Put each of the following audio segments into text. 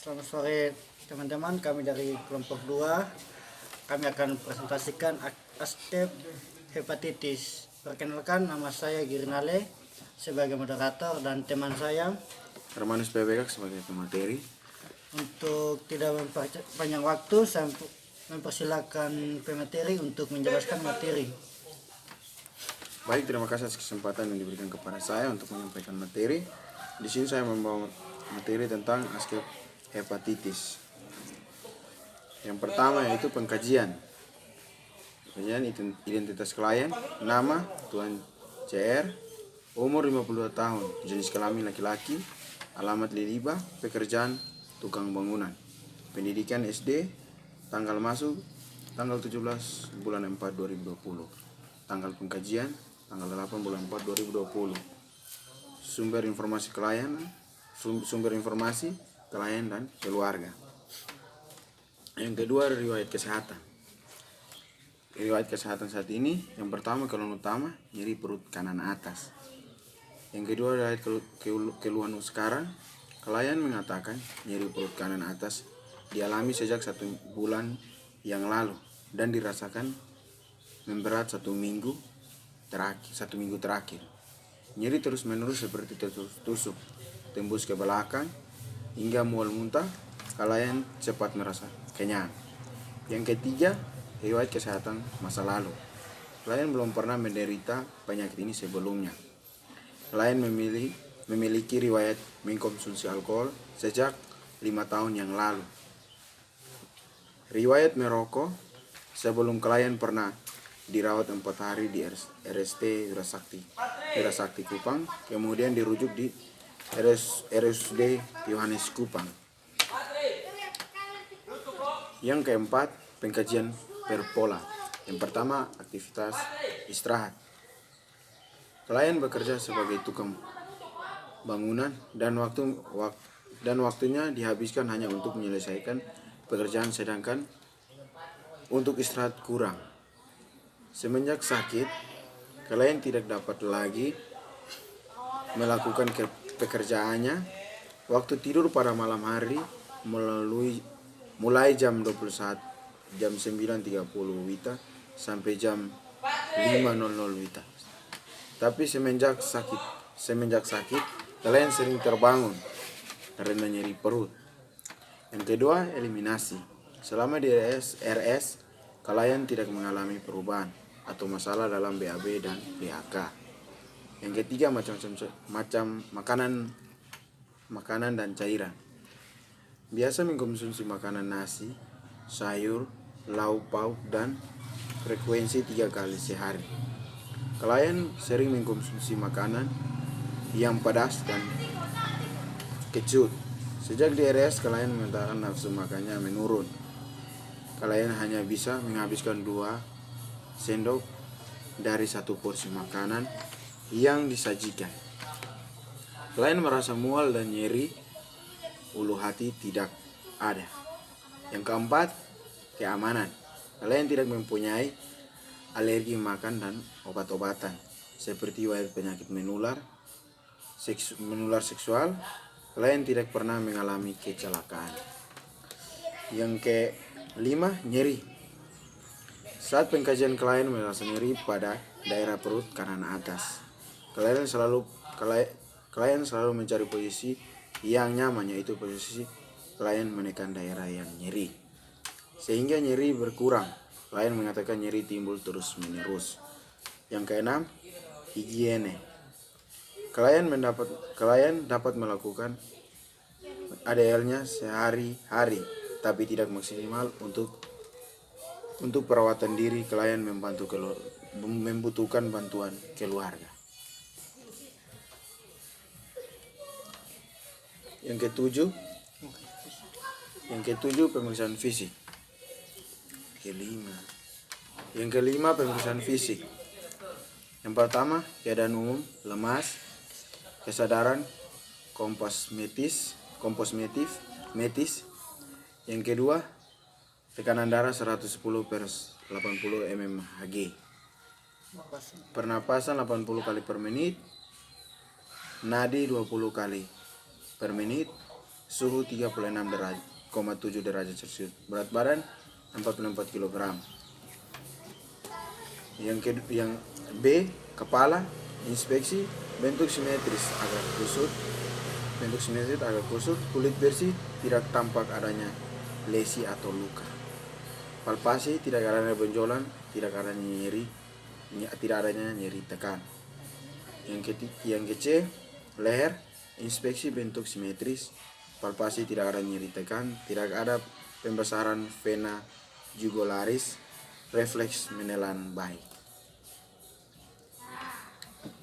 Selamat sore teman-teman, kami dari kelompok 2. Kami akan presentasikan aspek hepatitis. Perkenalkan, nama saya Girinale sebagai moderator dan teman saya. Hermanus PBK sebagai pemateri. Untuk tidak memperpanjang waktu, saya mempersilakan pemateri untuk menjelaskan materi. Baik, terima kasih atas kesempatan yang diberikan kepada saya untuk menyampaikan materi. Di sini saya membawa materi tentang aspek hepatitis. Yang pertama yaitu pengkajian. Pengkajian identitas klien, nama Tuan CR, umur 52 tahun, jenis kelamin laki-laki, alamat Liliba, pekerjaan tukang bangunan, pendidikan SD, tanggal masuk tanggal 17 bulan 4 2020, tanggal pengkajian tanggal 8 bulan 4 2020. Sumber informasi klien dan keluarga. Yang kedua, riwayat kesehatan. Riwayat kesehatan saat ini, yang pertama keluhan utama nyeri perut kanan atas. Yang kedua, riwayat keluhan sekarang, klien mengatakan nyeri perut kanan atas dialami sejak 1 bulan yang lalu dan dirasakan memberat 1 minggu terakhir. Nyeri terus menerus seperti tertusuk, tembus ke belakang hingga mual muntah. Klien cepat merasa kenyang. Yang ketiga, riwayat kesehatan masa lalu. Klien belum pernah menderita penyakit ini sebelumnya. Klien memiliki riwayat mengkonsumsi alkohol sejak 5 tahun yang lalu. Riwayat merokok, sebelum klien pernah dirawat 4 hari di RST Wirasakti Kupang, kemudian dirujuk di RSUD Yohanes Kupang. Yang keempat, pengkajian perpola. Yang pertama, aktivitas istirahat. Klien bekerja sebagai tukang bangunan dan waktunya dihabiskan hanya untuk menyelesaikan pekerjaan, sedangkan untuk istirahat kurang. Semenjak sakit, klien tidak dapat lagi melakukan pekerjaannya. Waktu tidur pada malam hari mulai jam 9.30 WITA sampai jam 5.00 WITA. Tapi semenjak sakit, klien sering terbangun karena nyeri perut. Yang kedua, eliminasi. Selama di RS, klien tidak mengalami perubahan atau masalah dalam BAB dan BAK. Yang ketiga, macam makanan dan cairan. Biasa mengkonsumsi makanan nasi, sayur, lauk pauk, dan frekuensi 3 kali sehari. Klien sering mengkonsumsi makanan yang pedas dan kecut. Sejak di RS, klien mengatakan nafsu makannya menurun. Klien hanya bisa menghabiskan 2 sendok dari 1 porsi makanan yang disajikan. Klien merasa mual dan nyeri ulu hati tidak ada. Yang keempat, keamanan. Klien tidak mempunyai alergi makan dan obat-obatan seperti penyakit menular seksual. Klien tidak pernah mengalami kecelakaan. Yang kelima, nyeri. Saat pengkajian, klien merasa nyeri pada daerah perut kanan atas. Klien selalu mencari posisi yang nyaman, yaitu posisi klien menekan daerah yang nyeri, sehingga nyeri berkurang. Klien mengatakan nyeri timbul terus menerus. Yang keenam, higiene. Klien dapat melakukan ADL-nya sehari-hari, tapi tidak maksimal untuk perawatan diri. Klien membutuhkan bantuan keluarga. Yang ketujuh, pemeriksaan fisik. Yang kelima, pemeriksaan fisik. Yang pertama, keadaan umum, lemas, kesadaran komposmetis. Yang kedua, tekanan darah 110/80 mmHg. Pernapasan 80 kali per menit, nadi 20 kali per menit, suhu 36,7 derajat Celcius. Berat badan 44 kg. Yang B, kepala, inspeksi, bentuk simetris agak kusut, kulit bersih, tidak tampak adanya lesi atau luka. Palpasi, tidak adanya benjolan, tidak adanya nyeri tekan. Yang ke C, leher, inspeksi bentuk simetris, palpasi tidak ada nyeri tekan, tidak ada pembesaran vena jugularis, refleks menelan baik.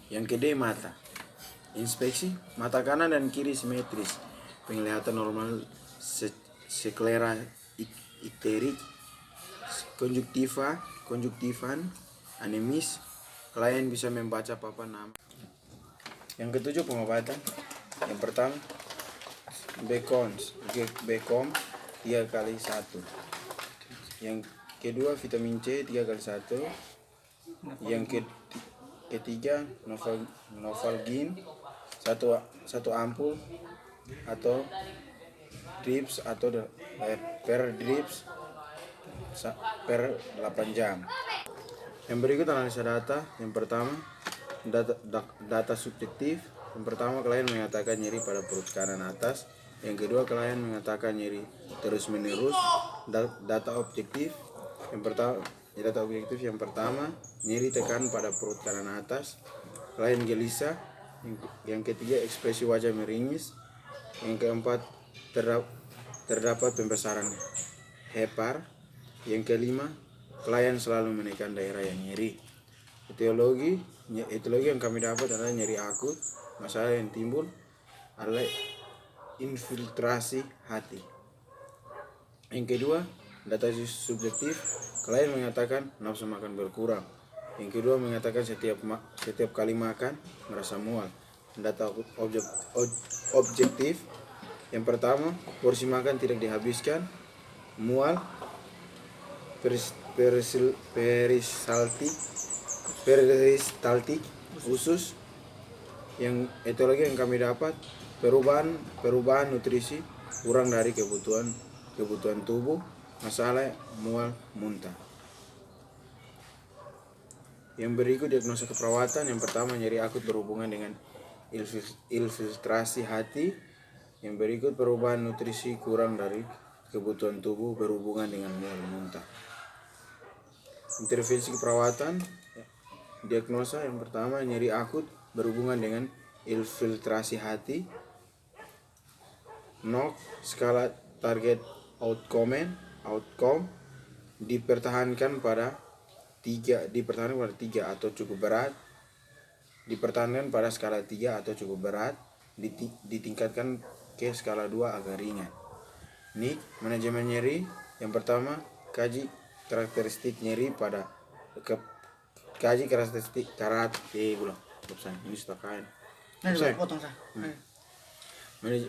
Yang ke D, mata, inspeksi, mata kanan dan kiri simetris, penglihatan normal, sklera ikterik, konjuktifan, anemis, klien bisa membaca papan nama. Yang ketujuh, pengobatan. Yang pertama, Becom 3x1. Yang kedua, vitamin C 3x1. Yang ketiga, Novalgin 1 ampul atau drips atau per drips per 8 jam. Yang berikut analisa data. Yang pertama, data subjektif. Yang pertama, klien mengatakan nyeri pada perut kanan atas. Yang kedua, klien mengatakan nyeri terus menerus. Data objektif. Yang pertama, nyeri tekan pada perut kanan atas. Klien gelisah. Yang ketiga, ekspresi wajah meringis. Yang keempat, terdapat pembesaran hepar. Yang kelima, klien selalu menekan daerah yang nyeri. Etiologi yang kami dapat adalah nyeri akut. Masalah yang timbul adalah infiltrasi hati. Yang kedua, data subjektif, klien mengatakan nafsu makan berkurang. Yang kedua, mengatakan setiap kali makan merasa mual. Data objektif, yang pertama, porsi makan tidak dihabiskan, mual, peristaltik, usus. Yang etiologi yang kami dapat, perubahan nutrisi, kurang dari kebutuhan tubuh, masalah mual, muntah. Yang berikut diagnosa keperawatan. Yang pertama, nyeri akut berhubungan dengan infiltrasi hati. Yang berikut, perubahan nutrisi kurang dari kebutuhan tubuh berhubungan dengan mual, muntah. Intervensi keperawatan. Diagnosa yang pertama, nyeri akut berhubungan dengan infiltrasi hati. NOC, skala target outcome dipertahankan pada 3 atau cukup berat. Dipertahankan pada skala 3 atau cukup berat, ditingkatkan ke skala 2 agak ringan. NIC, manajemen nyeri. Yang pertama, kaji karakteristik nyeri pada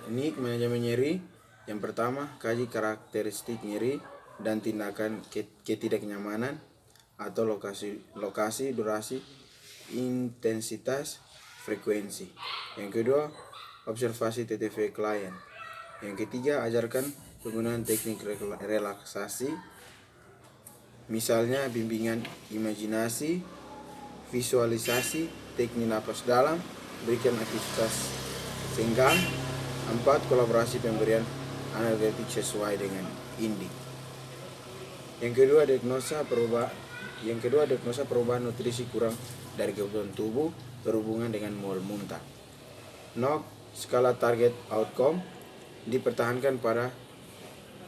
NIC, manajemen nyeri. Yang pertama, kaji karakteristik nyeri dan tindakan ketidaknyamanan atau lokasi, durasi, intensitas, frekuensi. Yang kedua, observasi TTV klien. Yang ketiga, ajarkan penggunaan teknik relaksasi, misalnya bimbingan imajinasi, visualisasi, teknik napas dalam, berikan aktivitas senggang. 4, kolaborasi pemberian analgetik sesuai dengan INDIC. Yang kedua, diagnosa perubahan nutrisi kurang dari kebutuhan tubuh berhubungan dengan mual, muntah. NOC, skala target outcome dipertahankan pada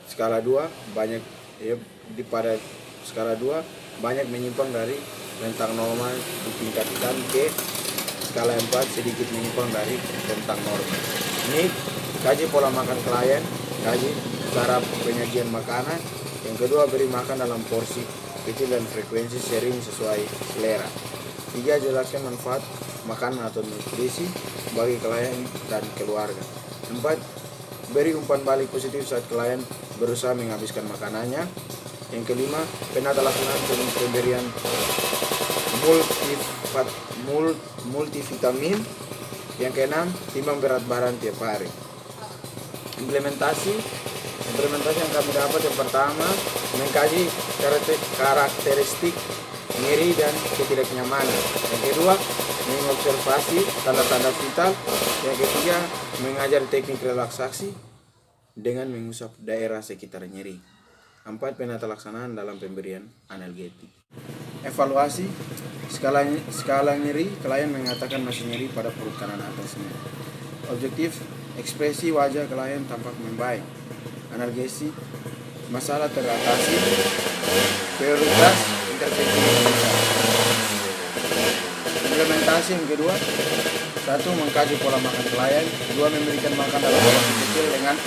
skala 2 banyak menyimpang dari rentang normal, ditingkatkan ke skala 4 sedikit menyimpang dari rentang normal. Ini kaji pola makan klien, kaji cara penyajian makanan. Yang kedua, beri makan dalam porsi kecil dan frekuensi sering sesuai selera. 3, jelaskan manfaat makanan atau nutrisi bagi klien dan keluarga. 4, beri umpan balik positif saat klien berusaha menghabiskan makanannya. Yang kelima, penata laksana pemberian multivitamin. Yang keenam, timbang berat badan tiap hari. Implementasi yang kami dapat yang pertama, mengkaji karakteristik nyeri dan ketidaknyamanan. Yang kedua, mengobservasi tanda-tanda vital. Yang ketiga, mengajar teknik relaksasi dengan mengusap daerah sekitar nyeri. 4. Penata laksanaan dalam pemberian analgetik. Evaluasi skala nyeri, klien mengatakan masih nyeri pada perut kanan atasnya. Objektif, ekspresi wajah klien tampak membaik. Analgesi, masalah teratasi. Prioritas, intervensi. Implementasi yang kedua, 1. Mengkaji pola makan klien. 2. Memberikan makan dalam porsi kecil dengan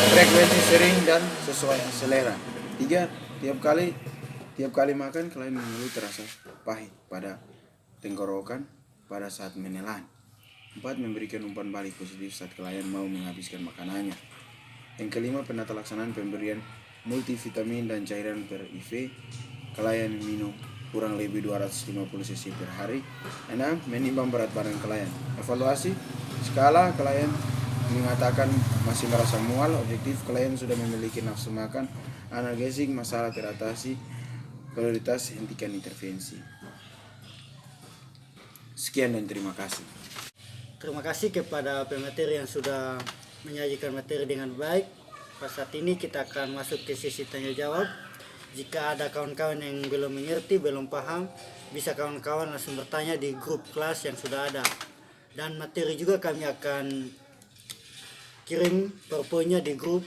frekuensi sering dan sesuai selera. 3. Tiap kali makan klien mengeluh terasa pahit pada tenggorokan pada saat menelan. 4. Memberikan umpan balik positif saat klien mau menghabiskan makanannya. Yang kelima, penata laksanaan pemberian multivitamin dan cairan per IV. Klien minum kurang lebih 250 cc per hari. 6. Menimbang berat badan klien. Evaluasi skala, klien mengatakan masih merasa mual. Objektif, klien sudah memiliki nafsu makan. Analgesik, masalah teratasi. Prioritas, hentikan intervensi. Sekian dan terima kasih. Terima kasih kepada pemateri yang sudah menyajikan materi dengan baik. Pada saat ini kita akan masuk ke sesi tanya jawab. Jika ada kawan-kawan yang belum mengerti, belum paham, bisa kawan-kawan langsung bertanya di grup kelas yang sudah ada. Dan materi juga kami akan kirim PowerPoint-nya di grup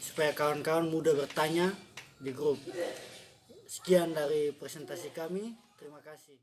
supaya kawan-kawan mudah bertanya di grup. Sekian dari presentasi kami. Terima kasih.